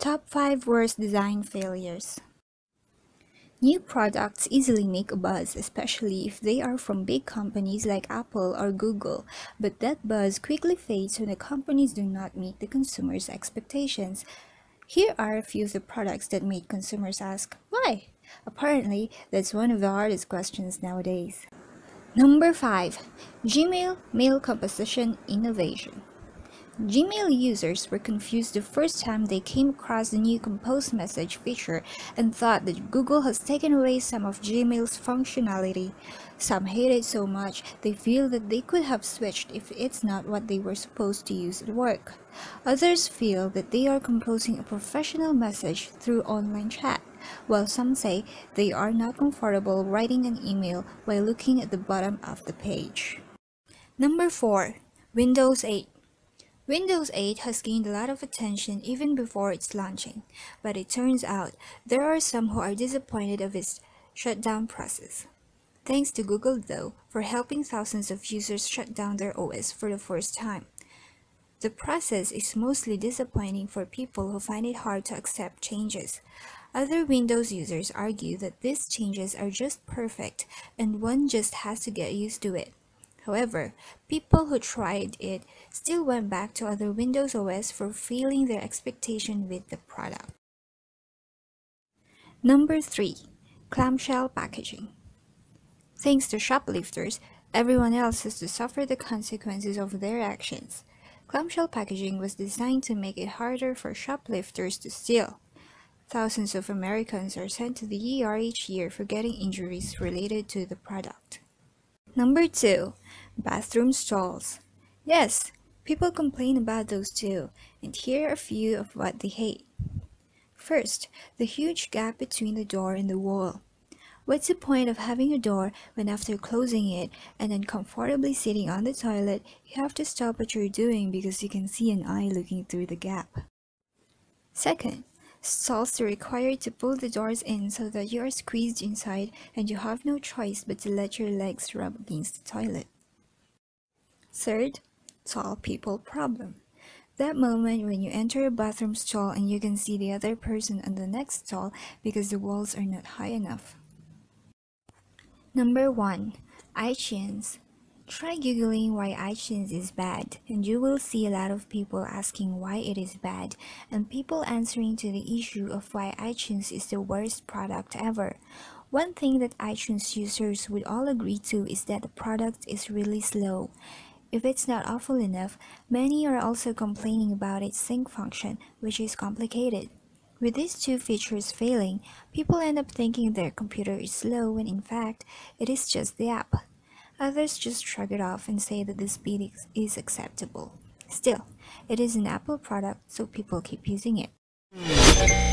Top 5 Worst Design Failures. New products easily make a buzz, especially if they are from big companies like Apple or Google, but that buzz quickly fades when the companies do not meet the consumer's expectations. Here are a few of the products that made consumers ask, why? Apparently, that's one of the hardest questions nowadays. Number 5. Gmail Mail Composition Innovation. Gmail users were confused the first time they came across the new Compose message feature and thought that Google has taken away some of Gmail's functionality. Some hate it so much they feel that they could have switched if it's not what they were supposed to use at work. Others feel that they are composing a professional message through online chat, while some say they are not comfortable writing an email while looking at the bottom of the page. Number 4. Windows 8. Windows 8 has gained a lot of attention even before its launching, but it turns out there are some who are disappointed of its shutdown process. Thanks to Google though for helping thousands of users shut down their OS for the first time. The process is mostly disappointing for people who find it hard to accept changes. Other Windows users argue that these changes are just perfect and one just has to get used to it. However, people who tried it still went back to other Windows OS for failing their expectation with the product. Number 3. Clamshell Packaging. Thanks to shoplifters, everyone else has to suffer the consequences of their actions. Clamshell packaging was designed to make it harder for shoplifters to steal. Thousands of Americans are sent to the ER each year for getting injuries related to the product. Number 2. Bathroom stalls. Yes, people complain about those too, and here are a few of what they hate. First, the huge gap between the door and the wall. What's the point of having a door when after closing it and then comfortably sitting on the toilet, you have to stop what you're doing because you can see an eye looking through the gap? Second, stalls are required to pull the doors in so that you are squeezed inside and you have no choice but to let your legs rub against the toilet. Third, tall people problem. That moment when you enter a bathroom stall and you can see the other person on the next stall because the walls are not high enough. Number 1. iTunes. Try googling why iTunes is bad and you will see a lot of people asking why it is bad and people answering to the issue of why iTunes is the worst product ever. One thing that iTunes users would all agree to is that the product is really slow. If it's not awful enough, many are also complaining about its sync function, which is complicated. With these two features failing, people end up thinking their computer is slow when in fact, it is just the app. Others just shrug it off and say that the speed is acceptable. Still, it is an Apple product, so people keep using it.